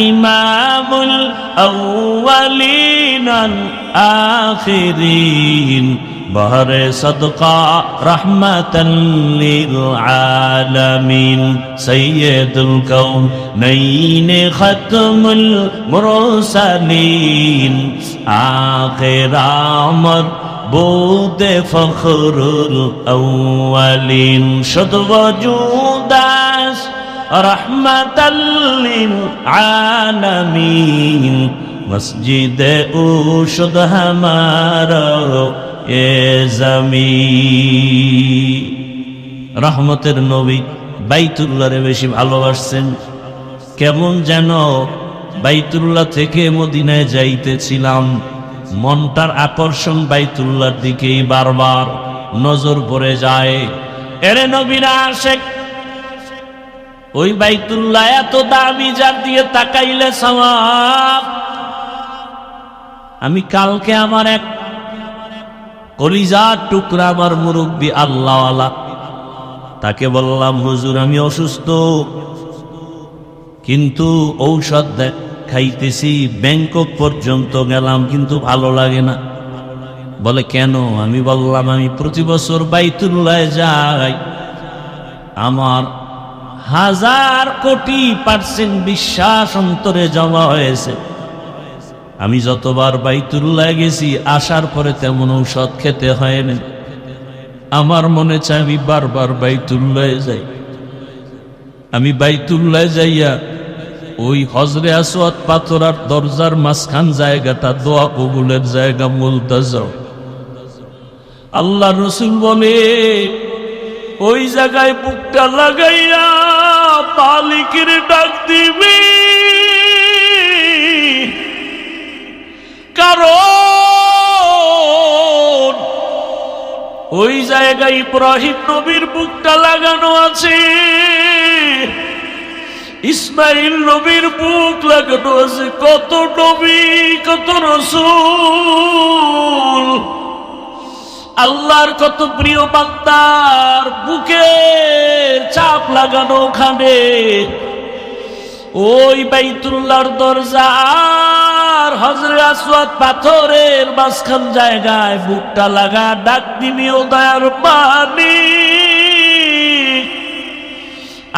ইমামুল আউয়ালিন আল আখিরিন বহরে সদকা রহমাতাল লিল আলামিন সাইয়্যিদুল কাউনাইন খাতমুল মুরসালিন আখির আমর বুদে ফখরুল আউয়ালিন শুদ ওজুদাস রহমাতাল লিল আলামিন মসজিদ উশুদ হামারা এ জমিন। রহমতের নবী বাইতুল্লাহরে বেশি ভালোবাসছেন। কেমন যেন বাইতুল্লাহ থেকে মদিনায় যাইতেছিলাম, মনটার আকর্ষণ বাইতুল্লাহর দিকেই বারবার নজর পড়ে যায়। এরে নবীরা আশেক, ওই বাইতুল্লাহ এত দামি, যার দিয়ে তাকাইলে সওয়াব। আমি কালকে আমার এক কলিজার টুকরা, আমার মুরব্বী আল্লাহওয়ালা, তাকে বললাম, হুজুর আমি অসুস্থ, কিন্তু ঔষধ খাইতেছি, ব্যাংকক পর্যন্ত গেলাম, কিন্তু ভালো লাগে না। বলে কেন? আমি বললাম, আমি প্রতি বছর বাইতুল্লাহ যাই, আমার 1000 কোটি % বিশ্বাস অন্তরে জমা হয়েছে। আমি যতবার বাইতুল্লাহ গেছি, আসার পরে তেমন ঔষধ খেতে হয় না। আমার মনে চায় আমি বারবার বাইতুল্লাহ যাই। আমি বাইতুল্লাহ যাইয়া ওই হজরে আসওয়াদ পাথর আর দরজার মাঝখান জায়গাটা দোয়া কবুলের জায়গা, মুলতাজাও। আল্লাহ রসুল বলে, ওই জায়গায় বুকটা লাগাইয়া মালিকের ডাক দিবি, কারণ ওই জায়গায় ইব্রাহিম নবীর বুকটা লাগানো আছে, ইসমাইল নবীর বুক লাগানো আছে, কত নবী কত রাসূল, আল্লাহর কত প্রিয় বান্দার বুকে চাপ লাগানো ওখানে। ওই বাইতুল্লাহর দরজা আর হজরে আসওয়াদ পাথরের মাঝখান জায়গায় বুকটা লাগা ডাক দিবি, ও দয়ার মালিক,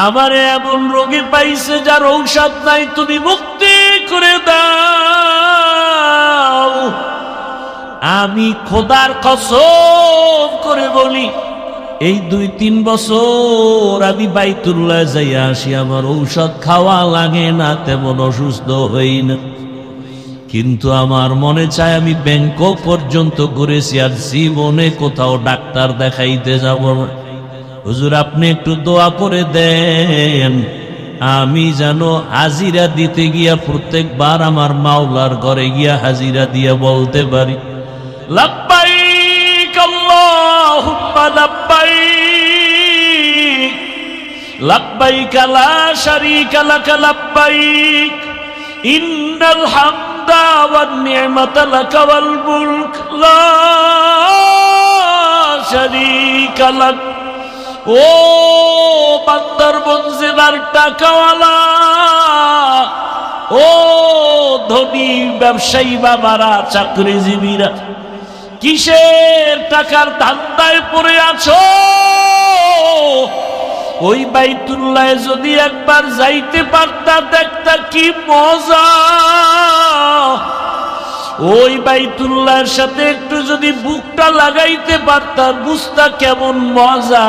আমারে এমন রোগী পাইছে যার ঔষধ নাই, তুমি মুক্তি করে দাও। আমি খোদার কসম করে বলি, এই 2-3 বছর আমি বাইতুল্লাহ যাইয়া আসি, আমার ঔষধ খাওয়া লাগে না, তেমন অসুস্থ হই না। কিন্তু আমার মনে চায় আমি ব্যাংকক পর্যন্ত ঘুরেছি, আর জীবনে কোথাও ডাক্তার দেখাইতে যাব না। হুজুর আপনি একটু দোয়া করে দেন, আমি যেন হাজিরা দিতে গিয়া প্রত্যেকবার আমার মাওলার ঘরে গিয়া হাজিরা দিয়া বলতে পারি, লাব্বাইক আল্লাহুম্মা লাব্বাইক, লাব্বাইক লা শারীকা লাক লাব্বাইক, ইন্নাল হামদা ওয়ান নি'মাতা লাক ওয়াল মুলক লা শারীকা লাক। ও বান্দার বঞ্জিলার টাকাওয়ালা, ও ধনী ব্যবসায়ী বাবারা, চাকরিজীবীরা, কিসের টাকার ধান্দায় পড়ে আছো? ওই বাইতুল্লাহ যদি একবার যাইতে পারতা, দেখতা কি মজা। ওই বাইতুল্লাহর সাথে একটু যদি বুকটা লাগাইতে পারতা, বুঝতা কেমন মজা।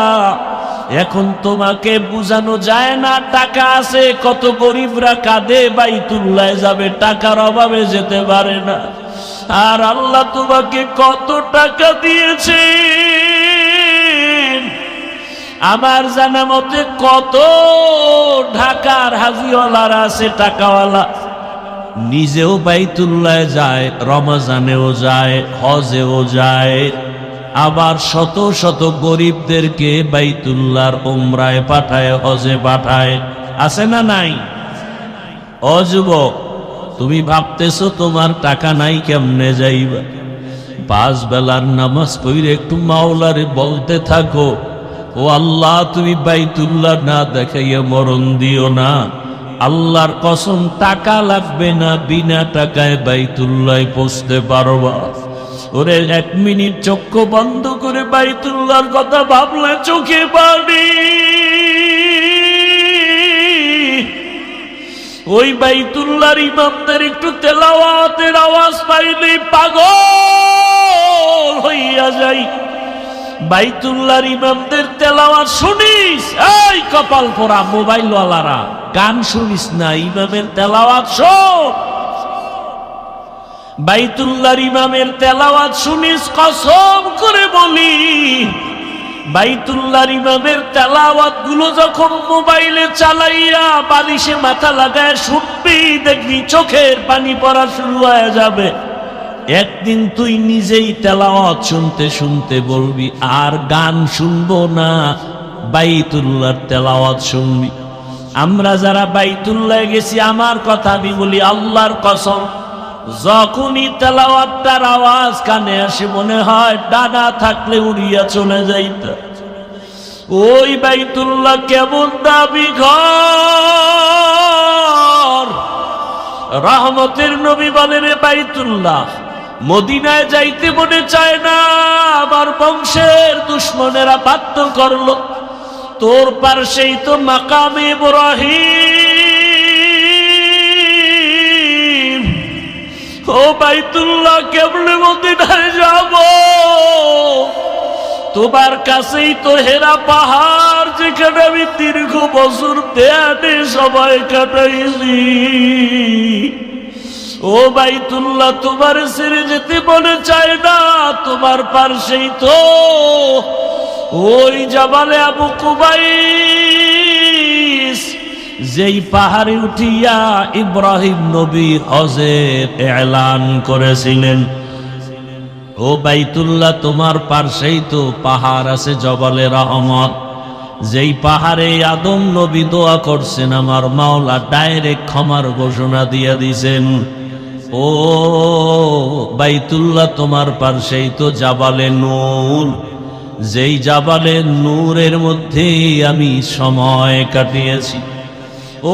এখন তোমাকে বুঝানো যায় না, টাকা আছে, কত গরিবরা কাঁদে বাইতুল্লাহ যাবে, টাকার অভাবে যেতে পারে না। আর আল্লাহ তোমাকে কত টাকা দিয়েছে, আমার জানা মতে কত ঢাকার হাজিওয়ালারা আছে, টাকাওয়ালা, নিজেও বাইতুল্লাহ যায়, রমজানেও যায়, হজেও যায়, আবার শত শত গরিবদেরকে বাইতুল্লাহর উমরায় পাঠায়, হজে পাঠায়। আছে না নাই? ও যুবক, তুমি ভাবতেছো তোমার টাকা নাই, কেমনে যাইবা? 5 বেলার নামাজ পড়ে একটু মাওলারে বলতে থাকো, ও আল্লাহ তুমি বাইতুল্লাহ না দেখাইয়া মরণ দিও না, আল্লাহর কসম টাকা লাগবে না, বিনা টাকায় বাইতুল্লাহ পৌঁছতে পারবা। ওরে 1 মিনিট চক্ষু বন্ধ করে বাইতুল্লাহর কথা ভাবলে চোখে পানি। ওই বাইতুল্লাহর ইমামদের একটু তেলাওয়াতের আওয়াজ পাইলে পাগল হইয়া যাই। বাইতুল্লাহর ইমামদের তেলাওয়াত শুনিস, এই কপাল পোড়া মোবাইলওয়ালারা, গান শুনিস না, ইমামের তেলাওয়াত শোন। বাইতুল্লাহর ইমামের তেলাওয়াত শুনিস, কসম করে বলি বাইতুল্লাহর ইমামের তেলাওয়াত গুলো যখন মোবাইলে চালাইয়া বালিশে মাথা লাগায় শুনবি, দেখবি চোখের পানি পড়া শুরু হয়ে যাবে। একদিন তুই নিজেই তেলাওয়াত শুনতে শুনতে বলবি আর গান শুনবো না, বাইতুল্লাহর তেলাওয়াত শুনবি। আমরা যারা বাইতুল্লাহ গেছি, আমার কথা আমি বলি আল্লাহর কসম, যখনই তেলাওয়াতটার আওয়াজ কানে আসে মনে হয় ডানা থাকলে উড়িয়া চলে যাইত। ওই বাইতুল্লাহ কেমন দাবি ঘর! রহমতের নবী বলেন, বাইতুল্লাহ মদিনায় যাইতে মনে চায় না, আমার বংশের দুশ্মনেরা বাধ্য করলো। তোর পাশেই তো মাকামে ইব্রাহিম। ও বাইতুল্লাহ কেমনে মদিনায় যাব? তোমার কাছেই তো হেরা পাহাড়, যেখানে আমি দীর্ঘ বছর দেয়ানে সময় কাটাইছি। ও বাইতুল্লাহ তোমার ছেড়ে যেতে মনে চায় না, তোমার পাশেই তো ওই জাবালে আবু কুবাইস, যেই পাহাড়ে উঠিয়া ইব্রাহিম নবী হজের এলান করেছিলেন। ও বাইতুল্লাহ তোমার পাশেই তো পাহাড় আছে জবালে রহমত, যেই পাহাড়ে আদম নবী দোয়া করছেন, আমার মাওলা ডাইরেক্ট ক্ষমার ঘোষণা দিয়ে দিছেন। ও বাইতুল্লাহ তোমার পাশেই তো জাবালে নূর, যেই জাবালে নূরের মধ্যে আমি সময় কাটিয়েছি।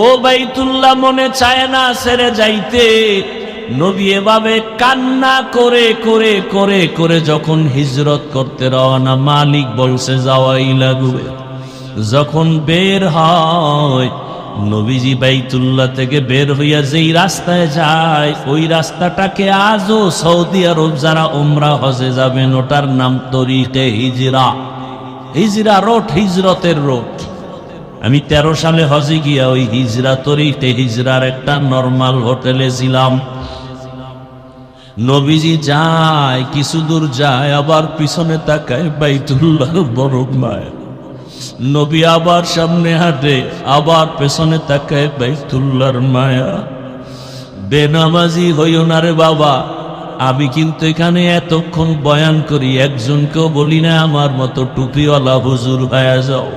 ও বাইতুল্লাহ মনে চায় না ছেড়ে যাইতে। নবী এভাবে কান্না করে করে করে করে যখন হিজরত করতে রওনা, মালিক বলছে যাওয়াই লাগবে। যখন বের হয়, নবীজি বাইতুল্লাহ থেকে বের হইয়া যেই রাস্তায় যায়, ওই রাস্তাটাকে আজও সৌদি আরব যারা উমরা হজে যাবেন, ওটার নাম তরিকে হিজরা। হিজরা রোড, হিজরতের রোড। আমি 13 সালে হজে গিয়া ওই হিজরা তরিকে হিজরার একটা নরমাল হোটেলে ছিলাম। নবীজি যায়, কিছু দূর যায়, আবার পিছনে তাকায়, বাইতুল্লাহর বড় মায়া। নবী আবার সামনে হাঁটে, আবার পেছনে তাকায়, বাইতুল্লাহর মায়া। বেনামাজি হইও না রে বাবা। আমি কিন্তু এখানে এতক্ষণ বয়ান করি, একজনকেও বলি না আমার মতো টুপিওয়ালা হুজুর হয়ে যাও।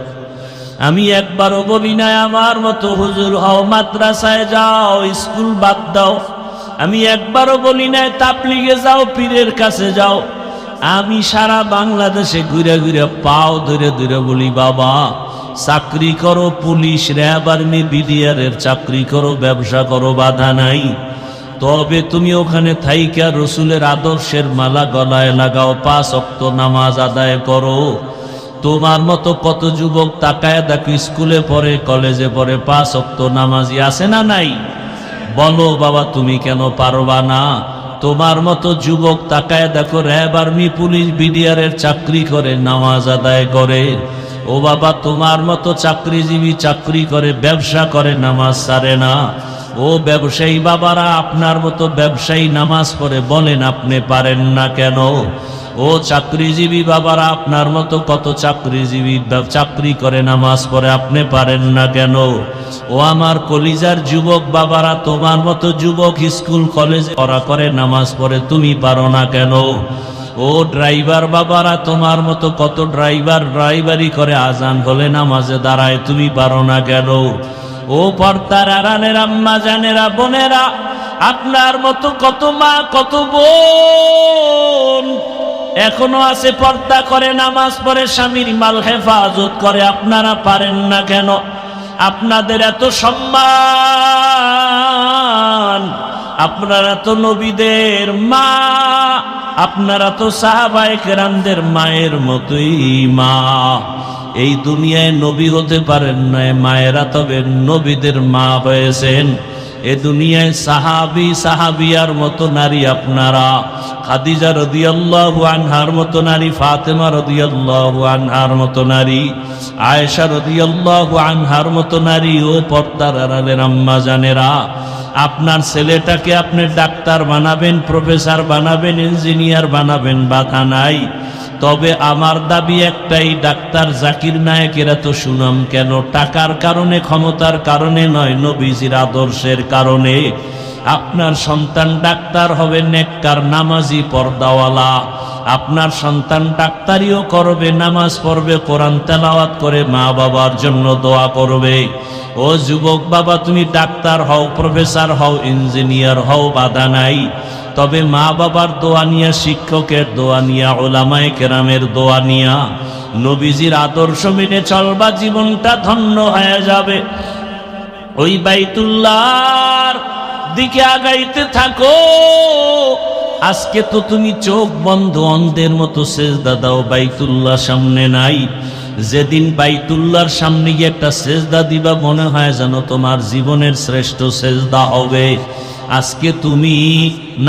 আমি একবারও বলি না আমার মতো হুজুর হও, মাদ্রাসায় যাও, স্কুল বাদ দাও। আমি একবারও বলি না তাবলীগে যাও, পীরের কাছে যাও। আমি সারা বাংলাদেশে ঘুরে ঘুরে পাও ধরে ধরে বলি, বাবা চাকরি করো, পুলিশ, র্যাব, আর্মি, বিডিআরের চাকরি করো, ব্যবসা করো, বাধা নাই। তবে তুমি ওখানে থাইকা রসুলের আদর্শের মালা গলায় লাগাও, 5 ওয়াক্ত নামাজ আদায় করো। তোমার মতো কত যুবক তাকায় দেখো, স্কুলে পড়ে, কলেজে পড়ে, 5 ওয়াক্ত নামাজি আছে না নাই? বলো বাবা তুমি কেন পারবা না? তোমার মতো যুবক তাকায় দেখো, র্যাব, আর্মি, পুলিশ, বিডিআরের চাকরি করে, নামাজ আদায় করে। ও বাবা তোমার মতো চাকরিজীবী চাকরি করে, ব্যবসা করে, নামাজ ছাড়ে না। ও ব্যবসায়ী বাবারা, আপনার মতো ব্যবসায়ী নামাজ পড়ে, বলেন আপনি পারেন না কেন? ও চাকরিজীবী বাবারা, আপনার মতো কত চাকরিজীবী চাকরি করে, নামাজ পড়ে, আপনি পারেন না কেন? ও আমার কলিজার যুবক বাবারা, তোমার মতো যুবক স্কুল কলেজে পড়া করে, নামাজ পড়ে, তুমি পারো না কেন? ও ড্রাইভার বাবারা, তোমার মতো কত ড্রাইভার ড্রাইভারি করে, আজান হলে নামাজে দাঁড়ায়, তুমি পারো না কেন? ও পর্দার আড়ালের আম্মা জানেরা, বোনেরা, আপনার মতো কত মা, কত বোন এখনো আছে, পর্দা করে, নামাজ পড়ে, স্বামীর মাল হেফাজত করে, আপনারা পারেন না কেন? আপনাদের এত সম্মান, আপনারা তো নবীদের মা, আপনারা তো সাহাবায়ে কেরামদের মায়ের মতোই মা। এই দুনিয়ায় নবী হতে পারেন না, মায়েরা তবে নবীদের মা হয়েছেন। এ দুনিয়ায় সাহাবী সাহাবিয়ার মতো নারী আপনারা, খাদিজা রাদিয়াল্লাহু আনহার মতো নারী, ফাতেমা রাদিয়াল্লাহু আনহার মতো নারী, আয়েশা রাদিয়াল্লাহু আনহার মতো নারী। ও পর্দার আড়ালের আম্মা জানেরা, আপনার ছেলেটাকে আপনি ডাক্তার বানাবেন, প্রফেসর বানাবেন, ইঞ্জিনিয়ার বানাবেন, বাধা নাই। তবে আমার দাবি একটাই, ডাক্তার জাকির নায়েকের এত সুনাম কেন? টাকার কারণে, ক্ষমতার কারণে নয়, নবীজির আদর্শের কারণে। আপনার সন্তান ডাক্তার হবে, নেককার, নামাজি, পর্দাওয়ালা। আপনার সন্তান ডাক্তারিও করবে, নামাজ পড়বে, কোরআন তেলাওয়াত করে মা বাবার জন্য দোয়া করবে। ও যুবক বাবা, তুমি ডাক্তার হও, প্রফেসর হও, ইঞ্জিনিয়ার হও, বাধা নাই। তবে মা বাবার দোয়া নিয়া, শিক্ষকের দোয়া নিয়া, উলামায়ে কেরামের দোয়া নিয়া, নবীজির আদর্শ মেনে চলবা, জীবনটা ধন্য হয়ে যাবে। ওই বাইতুল্লাহর দিকে আগাইতে থাকো। আজকে তো তুমি চোখ বন্ধ অন্ধের মতো সেজদা দাও, বাইতুল্লাহ সামনে নাই। যেদিন বাইতুল্লাহর সামনে গিয়ে একটা সেজদা দিবা, মনে হয় যেন তোমার জীবনের শ্রেষ্ঠ সেজদা হবে। আজকে তুমি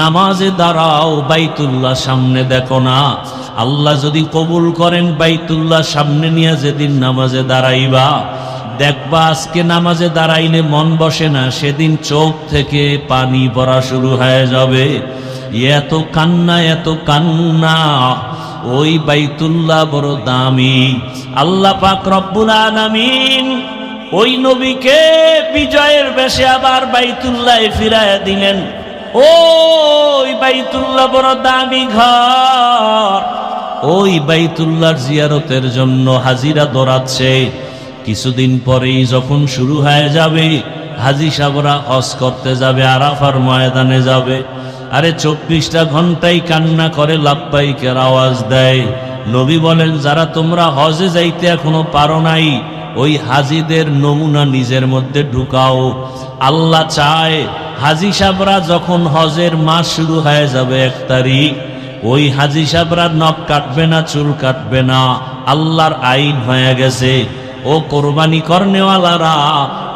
নামাজে দাঁড়াও, বাইতুল্লাহ সামনে দেখো না। আল্লাহ যদি কবুল করেন, বাইতুল্লাহ সামনে নিয়ে যেদিন নামাজে দাঁড়াইবা, দেখবা আজকে নামাজে দাঁড়াইলে মন বসে না, সেদিন চোখ থেকে পানি পড়া শুরু হয়ে যাবে। এত কান্না, এত কান্না। ওই বাইতুল্লাহ বড় দামি। আল্লাহ পাক রব্বুল আলামিন ওই নবীকে বিজয়ের বেশে আবার বাইতুল্লাহে ফিরাইয়া দিলেন। ওই বাইতুল্লাহ বড় দামি ঘর। ওই বাইতুল্লাহর জিয়ারতের জন্য হাজিরা দৌড়াচ্ছে। কিছুদিন পরেই যখন শুরু হয়ে যাবে, হাজি সাহেবরা হজ করতে যাবে, আরাফার ময়দানে যাবে। আরে 24টা ঘন্টাই কান্না করে, লাব্বাইকের আওয়াজ দেয়। নবী বলেন, যারা তোমরা হজে যাইতে এখনো পারো নাই, ওই হাজিদের নমুনা নিজের মধ্যে ঢুকাও। আল্লাহ চায় হাজি সাহেবরা যখন হজের মাস শুরু হয়ে যাবে 1 তারিখ, ওই হাজি সাহেবরা নখ কাটবে না, চুল কাটবে না। আল্লাহর আইন হয়ে গেছে। ও কোরবানি করনেওয়ালারা,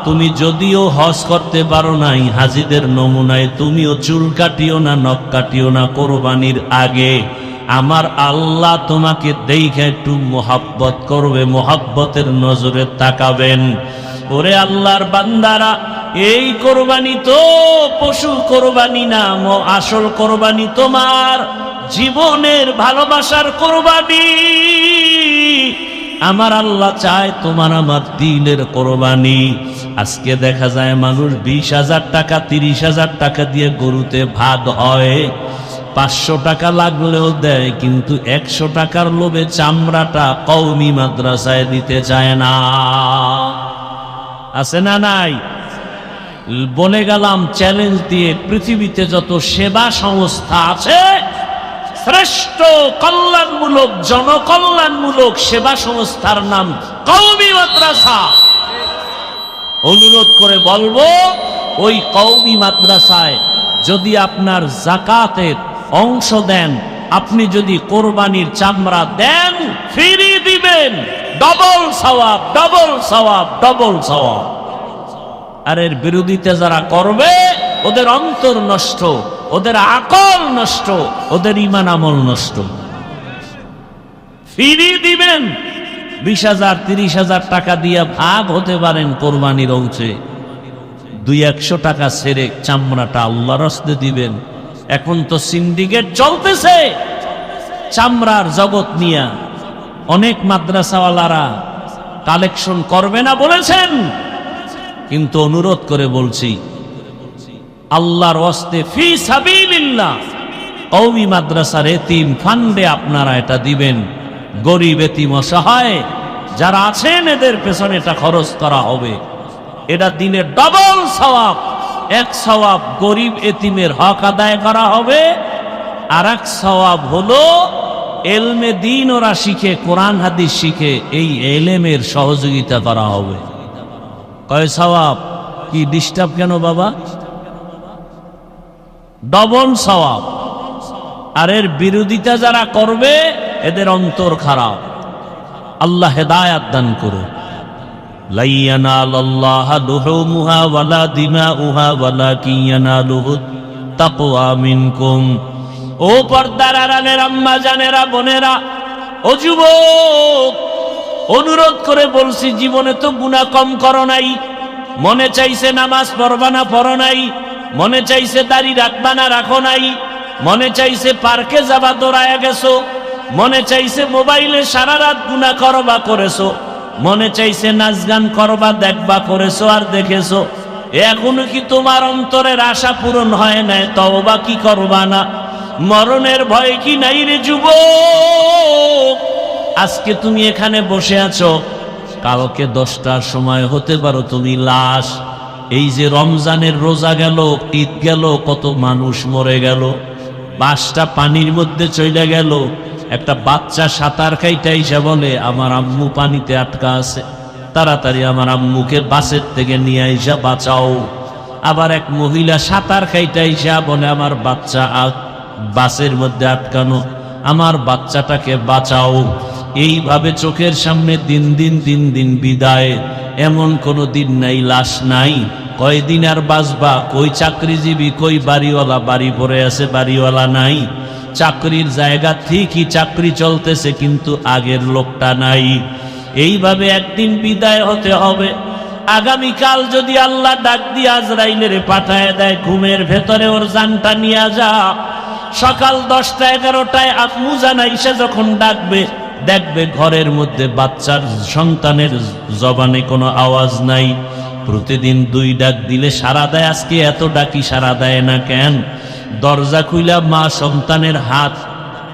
তুমি যদিও হজ করতে পারো নাই, হাজিদের নমুনায় তুমিও চুল কাটিও না, নখ কাটিও না কোরবানির আগে। আমার আল্লাহ তোমাকে দেখে একটু মোহাব্বত করবে, মোহাব্বতের নজরে তাকাবেন। ওরে আল্লাহর বান্দারা, এই কোরবানি তো পশু কোরবানি না, আসল কোরবানি তোমার জীবনের ভালোবাসার কোরবানি। আমার আল্লাহ চায় তোমার আমার দিনের কোরবানি। আজকে দেখা যায় মানুষ 20,000 টাকা 30,000 টাকা দিয়ে গরুতে ভাত হয়, 500 টাকা লাগলেও দেয়, কিন্তু 100 টাকার লোভে চামড়াটা কওমি মাদ্রাসায় দিতে চায় না। আছে না নাই? বলে গেলাম চ্যালেঞ্জ দিয়ে, পৃথিবীতে যত সেবা সংস্থা আছে, শ্রেষ্ঠ কল্যাণমূলক, জনকল্যাণমূলক সেবা সংস্থার নাম কওমি মাদ্রাসা। অনুরোধ করে বলবো, ওই কওমি মাদ্রাসায় যদি আপনার যাকাতের অংশ দেন, আপনি যদি কোরবানির চামড়া দেন, ফিরিয়ে দিবেন, ডবল সওয়াব, ডবল সওয়াব, ডবল সওয়াব। আর এর বিরোধিতা যারা করবে, ওদের অন্তর নষ্ট, ওদের আকল নষ্ট, ওদের ঈমান আমল নষ্ট। ফিরিয়ে দিবেন। 20,000 30,000 টাকা দিয়ে ভাগ হতে পারেন কোরবানির অংশে, 200-100 টাকা ছেড়ে চামড়াটা আল্লাহর রাস্তায় দিবেন। এখন তো সিন্ডিকেট চলতেছে চামড়ার জগৎ নিয়ে। অনেক মাদ্রাসাওয়ালারা কালেকশন করবে না বলেছেন, কিন্তু অনুরোধ করে বলছি, আল্লাহর ওয়াস্তে ফি সাবিলিল্লাহ কওমি মাদ্রাসার এতিম ফান্ডে আপনারা এটা দিবেন। গরিব এতিম অসহায় যারা আছেন, এদের পেছনে এটা খরচ করা হবে। এটা দিনের ডবল সওয়াব। 1 সওয়াব গরিব এতিমের হক আদায় করা হবে, আর 1 সওয়াব হলো এলমে দ্বীন ওরা শিখে, কোরআন হাদিস শিখে, এই এলেমের সহযোগিতা করা হবে। কয় সওয়াব। কি ডিস্টার্ব কেন বাবা? ডবল সওয়াব। আর এর বিরোধিতা যারা করবে এদের অন্তর খারাপ। আল্লাহ হেদায়াত দান করুন। লা ইয়ানালাল্লাহু লুহুমুহা ওয়ালা দিমাউহা ওয়ালাকিন ইয়ানালুহুত তাকওয়া মিনকুম। ও পর্দার আড়ালের আম্মা জানেরা, বোনেরা, ও যুবক, অনুরোধ করে বলছি, জীবনে তো গুনাহ কম করো নাই। মনে চাইছে নামাজ পড়বা না, পড়ো নাই। মনে চাইছে দাড়ি রাখবা না, রাখো নাই। মনে চাইছে পার্কে যাবা, দৌড়ায়া গেছো। মনে চাইছে মোবাইলে সারা রাত গুনাহ করবা, করেছো। মনে চাইছে নাচ গান করবা, দেখবা, করেছো আর দেখেছো। এখনো কি তোমার অন্তরের আশা পূরণ হয় নাই? তওবা কি করবা না? মরণের ভয় কি নাই রে যুবক? আজকে তুমি এখানে বসে আছো, কালকে 10টার সময় হতে পারো তুমি লাশ। এই যে রমজানের রোজা গেল, ঈদ গেল, কত মানুষ মরে গেল। বাসটা পানির মধ্যে চলে গেল। একটা বাচ্চা সাঁতার কাইটা এসে বলে আমার আম্মু পানিতে আটকা আছে, তাড়াতাড়ি আমার আম্মুকে বাসের থেকে নিয়ে আইসা বাঁচাও। আবার এক মহিলা সাঁতার কাইটা এসে বলে আমার বাচ্চা বাসের মধ্যে আটকানো, আমার বাচ্চাটাকে বাঁচাও। এইভাবে চোখের সামনে দিন দিন বিদায়। এমন কোনো দিন নাই, লাশ নাই। কয়দিন আর বাঁচবা? কই চাকরিজীবী, কই বাড়িওয়ালা? বাড়ি পড়ে আছে, বাড়িওয়ালা নাই। চাকরির জায়গা ঠিকই, চাকরি চলতেছে, কিন্তু আগের লোকটা নাই। এইভাবে একদিন বিদায় হতে হবে। আগামীকাল যদি আল্লাহ ডাক দিয়ে আজরাইলের পাঠায় দেয়, ঘুমের ভেতরে ওর জানটা নিয়ে যা। সকাল 10টা 11টায় আম্মু জানা ইসা যখন ডাকবে, দেখবে ঘরের মধ্যে বাচ্চার সন্তানের জবানে কোনো আওয়াজ নাই। প্রতিদিন 2 ডাক দিলে সারা দেয়, আজকে এত ডাকি সারা দেয় না কেন? দরজা খুইলা মা সন্তানের হাত,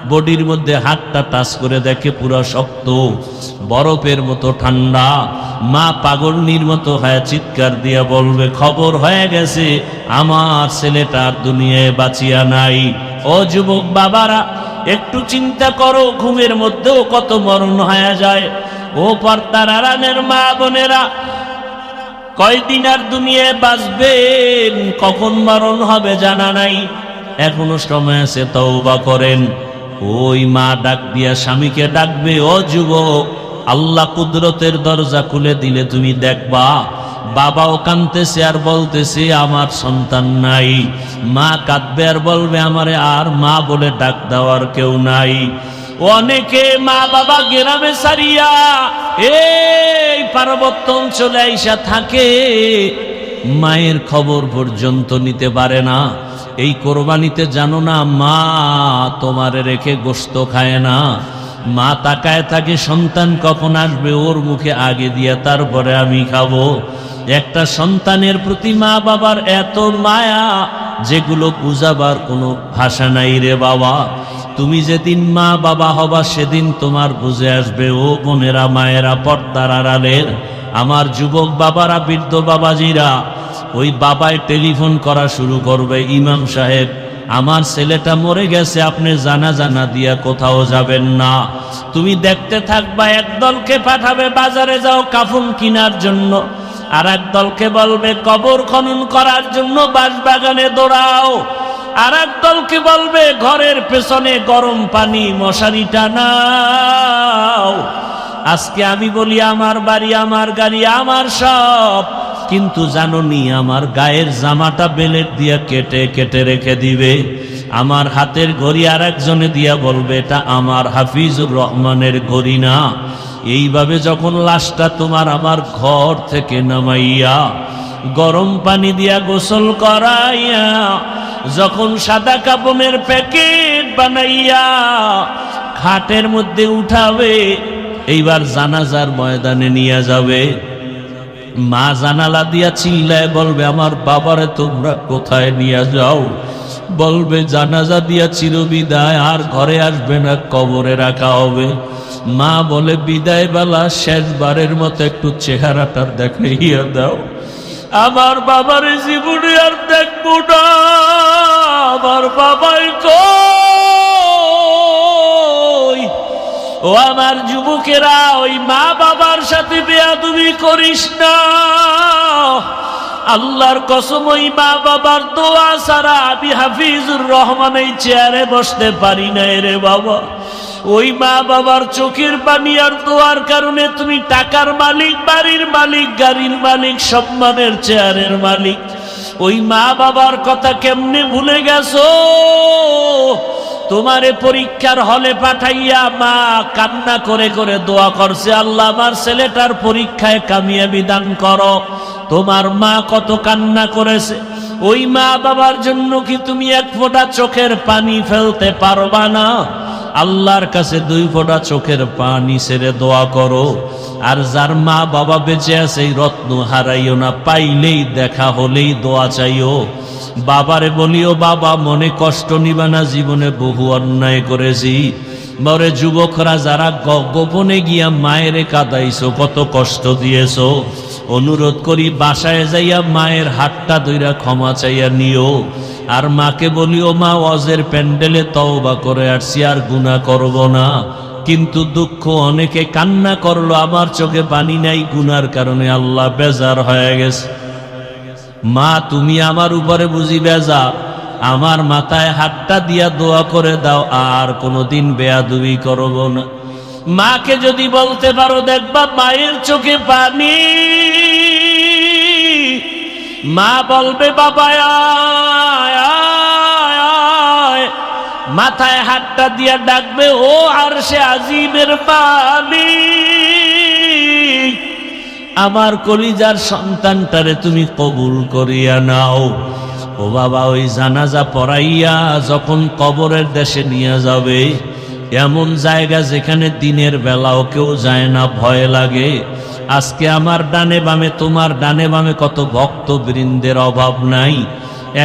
বডির মধ্যে হাতটা টাচ করে দেখে পুরো শক্ত, বরফের মতো ঠান্ডা। মা পাগলনির মতো হয়ে চিৎকার দিয়া বলবে, খবর হয়ে গেছে, আমার ছেলেটা দুনিয়ায় বাঁচিয়া নাই। ও যুবক বাবারা, একটু চিন্তা করো, ঘুমের মধ্যেও কত মরণ হয়ে যায়। ও পর্দার আড়ালের মা বোনেরা, কয়দিন আর দুনিয়ায় বাঁচবেন, কখন মরণ হবে জানা নাই। এখনো সময় আছে, তওবা করেন। ওই মা ডাক দিয়া স্বামীকে ডাকবে, ও যুবক, আল্লাহ কুদরতের দরজা খুলে দিলে তুমি দেখবা বাবাও কাঁদতেছে আর বলতেছে আমার সন্তান নাই। মা কাঁদবে আর বলবে আমারে আর মা বলে ডাক দেওয়ার কেউ নাই। অনেকে মা বাবা গ্রামে সারিয়া এই পার্বত্য অঞ্চলে আইসা থাকে, মায়ের খবর পর্যন্ত নিতে পারে না। এই কোরবানিতে জানো না, মা তোমারে রেখে গোশত খায় না। মা তাকায় থাকে সন্তান কখন আসবে, ওর মুখে আগে দিয়া তারপরে আমি খাবো। একটা সন্তানের প্রতি মা বাবার এত মায়া, যেগুলো বুঝাবার কোনো ভাষা নাই রে বাবা। তুমি যেদিন মা বাবা হবা সেদিন তোমার বুঝে আসবে। ও বোনেরা, মায়েরা, পর্দার আড়ালের আমার যুবক বাবারা, বৃদ্ধ বাবাজিরা, ওই বাবায় টেলিফোন করা শুরু করবে, ইমাম সাহেব আমার ছেলেটা মরে গেছে, আপনি জানা দিয়া কোথাও যাবেন না। তুমি দেখতে থাকবা, এক দলকে পাঠাবে বাজারে যাও কাফন কেনার জন্য, আর এক দলকে বলবে কবর খনন করার জন্য বাঁশবাগানে দৌড়াও, আর এক দলকে বলবে ঘরের পেছনে গরম পানি মশারি টানাও। আজকে আমি বলি আমার বাড়ি, আমার গাড়ি, আমার সব, কিন্তু জানোনি আমার গায়ের জামাটা বেলেট দিয়া কেটে কেটে রেখে দিবে। আমার হাতের ঘড়ি আর একজনে দিয়া বলবে এটা আমার হাফিজুর রহমানের ঘড়ি না। এইভাবে যখন লাশটা তোমার আমার ঘর থেকে নামাইয়া গরম পানি দিয়া গোসল করাইয়া, যখন সাদা কাপনের প্যাকেট বানাইয়া খাটের মধ্যে উঠাবে, এইবার জানাজার ময়দানে নিয়ে যাবে, মা জানালা দিয়া চিল্লায় বলবে আমার বাবারে তোমরা কোথায় নিয়ে যাও? বলবে জানাজা দিয়া চিরবিদায়, আর ঘরে আসবে না, কবরে রাখা হবে। মা বলে বিদায় বেলা শেষবারের মতো একটু চেহারাটার দেখাইয়া দাও, আমার বাবার জীবনে আর দেখবো না, আমার বাবাই কই? ও আমার যুবকেরা, ওই মা বাবার সাথে বেয়াদবি করিস না। আল্লাহর কসম ওই মা বাবার দোয়া ছাড়া আমি হাফিজুর রহমান এই চেয়ারে বসতে পারি না রে বাবা। ওই মা বাবার চোখের পানি আর দোয়ার কারণে তুমি টাকার মালিক, বাড়ির মালিক, গাড়ির মালিক, সম্মানের চেয়ারের মালিক। ওই মা বাবার কথা কেমনে ভুলে গেছো? তোমারে পরীক্ষার হলে পাঠাইয়া মা কান্না করে করে দোয়া করছে, আল্লাহ আমার ছেলেটার পরীক্ষায় কামিয়াবি দান করো। তোমার মা কত কান্না করেছে। ওই মা বাবার জন্য কি তুমি এক ফোঁটা চোখের পানি ফেলতে পারবা না? আল্লাহর কাছে 2 ফোঁটা চোখের পানি ছেড়ে দোয়া করো। আর যার মা বাবা বেঁচে আছে এই রত্ন হারাইও না, পাইলেই দেখা হলেই দোয়া চাইও। বাবারে বলিও, বাবা মনে কষ্ট নিবা না, জীবনে বহু অন্যায় করেছি। মরে যুবকরা যারা গোপনে গিয়া মায়েরে কাঁদাইছো, কত কষ্ট দিয়েছো, অনুরোধ করি বাসায় যাইয়া মায়ের হাতটা ধইরা ক্ষমা চাইয়া নিও। আর মাকে বলিও, মা ওয়াজের প্যান্ডেলে তওবা করে আসছি, আর গুনাহ করব না। কিন্তু দুঃখ, অনেকে কান্না করলো, আমার চোখে পানি নাই, গুনার কারণে আল্লাহ বেজার হয়ে গেছে। মা তুমি আমার উপরে বুঝি বেজার, আমার মাথায় হাতটা দিয়া দোয়া করে দাও, আর কোনোদিন বেয়াদবি করব না। মাকে যদি বলতে পারো, দেখবা মায়ের চোখে পানি। মা বলবে, বাবা আয় আয় আয়। মাথায় হাতটা দিয়া ডাকবে, ও আরশে আজিমের মালিক, আমার কলিজার সন্তানটারে তুমি কবুল করিয়া নাও। ও বাবা, ওই জানাজা পড়াইয়া যখন কবরের দেশে নিয়ে যাবে, এমন জায়গা যেখানে দিনের বেলাও কেউ যায় না, ভয় লাগে। আজকে আমার ডানে বামে, তোমার ডানে বামে কত ভক্তবৃন্দের অভাব নাই।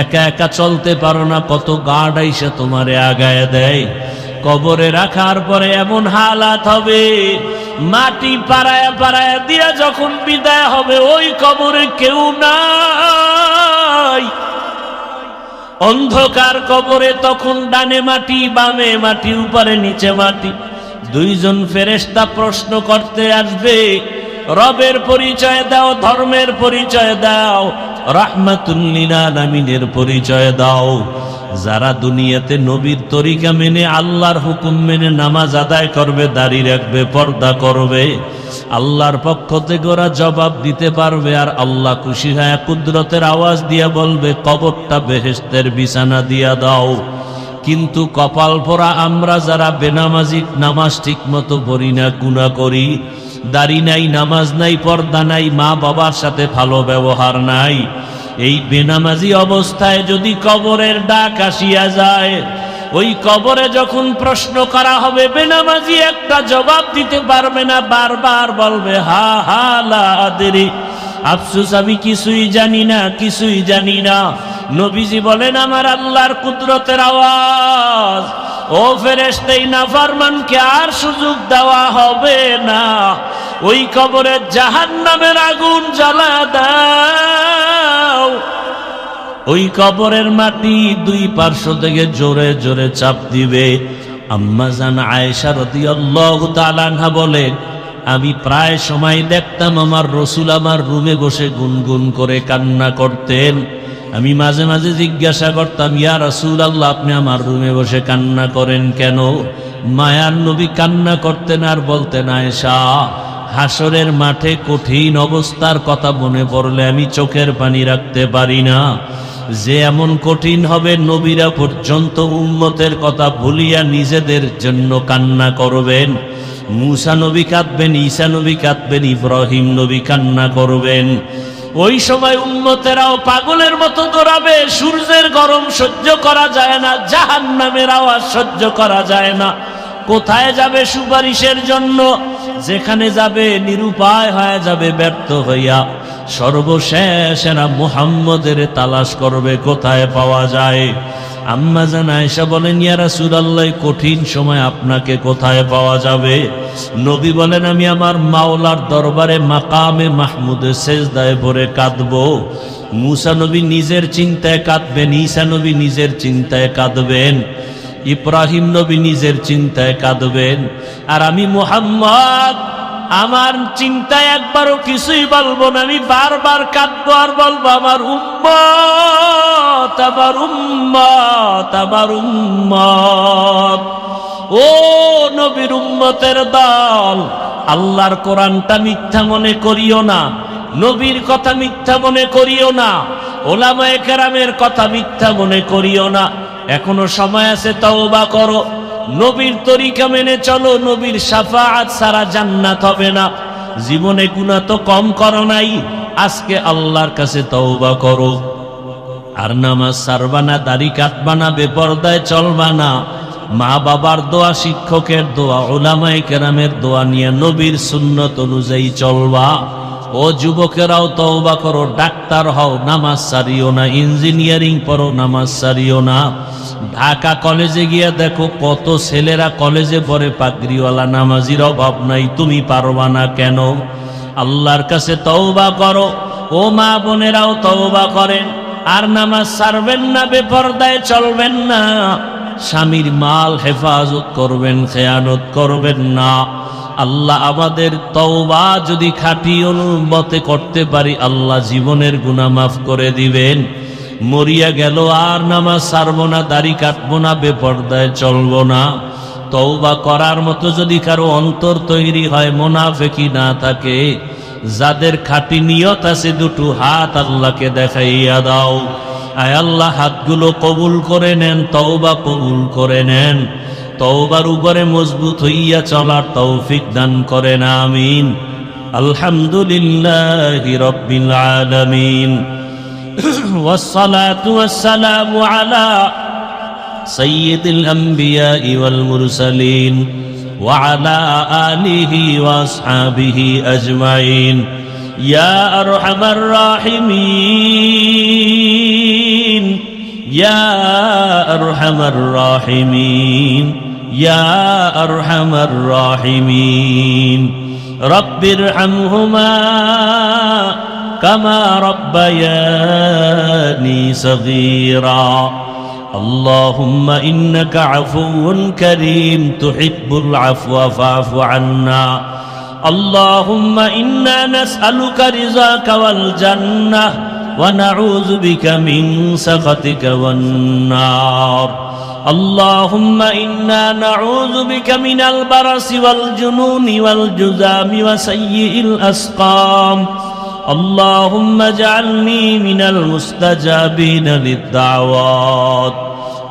একা একা চলতে পারো না, কত গার্ড আইসা তোমারে আগায় দেয়। কবরে রাখার পরে এমন হালাত হবে, মাটি পাড়ায়া পাড়ায়া দিয়া যখন বিদায় হবে, ওই কবরে কেউ নাই। অন্ধকার কবরে তখন ডানে মাটি, বামে মাটি, উপরে নিচে মাটি। 2 জন ফেরেশতা প্রশ্ন করতে আসবে, রবের পরিচয় দাও, ধর্মের পরিচয় দাও, রাহমাতুল লিল আলামিনের পরিচয় দাও। যারা দুনিয়াতে নবীর তরিকা মেনে, আল্লাহর হুকুম মেনে নামাজ আদায় করবে, দাড়ি রাখবে, পর্দা করবে, আল্লাহর পক্ষ থেকে ওরা জবাব দিতে পারবে। আর আল্লাহ খুশি হয়ে কুদরতের আওয়াজ দিয়া বলবে, কবরটা বেহেশতের বিছানা দিয়া দাও। কিন্তু কপাল পোড়া আমরা যারা বেনামাজি, নামাজ ঠিক মতো পড়ি না, গুনাহ করি, দাড়ি নাই, নামাজ নাই, পর্দা নাই, মা বাবার সাথে ভালো ব্যবহার নাই, এই বেনামাজি অবস্থায় যদি কবরের ডাক আসিয়া যায়, ওই কবরে যখন প্রশ্ন করা হবে, বেনামাজি একটা জবাব দিতে পারবে না, বারবার বলবে, হা হা লা আদরি, আফসোস আমি কিছুই জানি না, কিছুই জানি না। নবীজি বলেন, আমার আল্লাহর কুদরতের আওয়াজ, ও ফেরেশতা, এই নাফরমানকে আর সুযোগ দেওয়া হবে না, ওই কবরে জাহান্নামের আগুন জ্বালা দাও। ওই কবরের মাটি 2 পার্শ্ব থেকে জোরে জোরে চাপ দিবে। আম্মা জান আয়েশা রাদিয়াল্লাহু তাআলা আনহা বলেন, আমি প্রায় সময় দেখতাম আমার রাসূল আমার রুমে বসে গুনগুন করে কান্না করতেন। আমি মাঝে মাঝে জিজ্ঞাসা করতাম, ইয়া রাসূলুল্লাহ, আপনি আমার রুমে বসে কান্না করেন কেন? মায়ার নবী কান্না করতেন আর বলতেন, আয়েশা, হাসরের মাঠে কঠিন অবস্থার কথা মনে পড়লে আমি চোখের পানি রাখতে পারি না। যে এমন কঠিন হবে, নবীরা পর্যন্ত উম্মতের কথা ভুলিয়া নিজেদের জন্য কান্না করবেন। মূসা নবী কাঁদবেন, ঈসা নবী কাঁদবেন, ইব্রাহিম নবী কান্না করবেন। ওই সময় উম্মতেরাও পাগলের মতো দৌড়াবে। সূর্যের গরম সহ্য করা যায় না, জাহান্নামের আওয়াজ সহ্য করা যায় না। কোথায় যাবে সুপারিশের জন্য? যেখানে যাবে নিরুপায় হয়ে যাবে, ব্যর্থ হইয়া সর্বশেষ এরা মুহাম্মদের তালাশ করবে, কোথায় পাওয়া যায়। আম্মা জান আয়েশা বলেন, ইয়া রাসূলুল্লাহ, কঠিন সময় আপনাকে কোথায় পাওয়া যাবে? নবী বলেন, আমি আমার মাওলার দরবারে মাকামে মাহমুদে সেজদায় পড়ে কাঁদবো। মূসা নবী নিজের চিন্তায় কাঁদবেন, ঈসা নবী নিজের চিন্তায় কাঁদবেন, ইব্রাহিম নবী নিজের চিন্তায় কাঁদবেন, আর আমি মুহাম্মদ আমার চিন্তায় একবারও কিছুই বলবো না, আমি বারবার কাঁদবো আর বলবো আমার উম্মত, আমার উম্মত, আমার উম্মত। ও নবীর উম্মতের দল, আল্লাহর কোরআনটা মিথ্যা মনে করিও না, নবীর কথা মিথ্যা মনে করিও না, ওলামায়ে কেরামের কথা মিথ্যা মনে করিও না। এখনো সময় আছে, তওবা করো, নবীর তরিকা মেনে চলো। নবীর শাফাআত ছাড়া জান্নাত হবে না। জীবনে গুনাহ তো কম করো নাই, আজকে আল্লাহর কাছে তওবা করো। আর নামাজ ছাড়বা না, দাড়ি কাটবা না, বেপরদায় চলবা না। মা বাবার দোয়া, শিক্ষকের দোয়া, উলামায়ে কেরামের দোয়া নিয়ে নবীর সুন্নত অনুযায়ী চলবা। ও যুবকেরাও তওবা করো, ডাক্তার হও, নামাজ ছাড়িও না, ইঞ্জিনিয়ারিং পড়ো, নামাজ ছাড়িও না। ঢাকা কলেজে গিয়ে দেখো কত ছেলেরা কলেজে পড়ে, পাগড়িওয়ালা, নামাজির অভাব নাই। তুমি পারবা না কেন? আল্লাহর কাছে তওবা করো। ও মা বোনেরাও তওবা করেন, আর নামাজ ছাড়বেন না, বেপরদায় চলবেন না, স্বামীর মাল হেফাজত করবেন, খেয়ানত করবেন না। আল্লাহ আমাদের তওবা যদি খাঁটি অনুমতে করতে পারি, আল্লাহ জীবনের গুনাহ মাফ করে দিবেন। মরিয়া গেল আর নামাজ ছাড়বো না, দাড়ি কাটবো না, বেপরদায় চলবো না। তওবা করার মতো যদি কারো অন্তর তৈরি হয়, মুনাফিকি না থাকে, যাদের খাঁটি নিয়ত আছে, দুটো হাত আল্লাহকে দেখাইয়া দাও। আয় আল্লাহ, হাতগুলো কবুল করে নেন, তওবা কবুল করে নেন। তওবার উপরে মজবুত হইয়া চলার তৌফিক দান করেন, আমিন। আলহামদুলিল্লাহি রাব্বিল আলামিন, والصلاة والسلام على سيد الأنبياء والمرسلين وعلى آله وأصحابه أجمعين. يا أرحم الراحمين، يا أرحم الراحمين، يا أرحم الراحمين. رب ارحمهما كما ربياني صغيرا. اللهم إنك عفو كريم تحب العفو فاعف عنا. اللهم إنا نسألك رضاك والجنة ونعوذ بك من سخطك والنار. اللهم إنا نعوذ بك من البرص والجنون والجذام وسيء الأسقام. اللهم اجعلني من المستجابين للدعوات.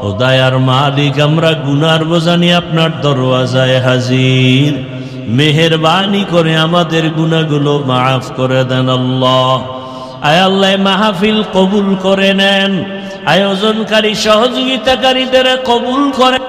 ও দয়ার মালিক, আমরা গুনার বোঝা নিয়ে আপনার দরওয়াজায় হাজির। মেহেরবানি করে আমাদের গুনাহগুলো মাফ করে দেন আল্লাহ। আয় আল্লাহ, মাহফিল কবুল করে নেন, আয়োজনকারী সহযোগিতাকারীদের কবুল করে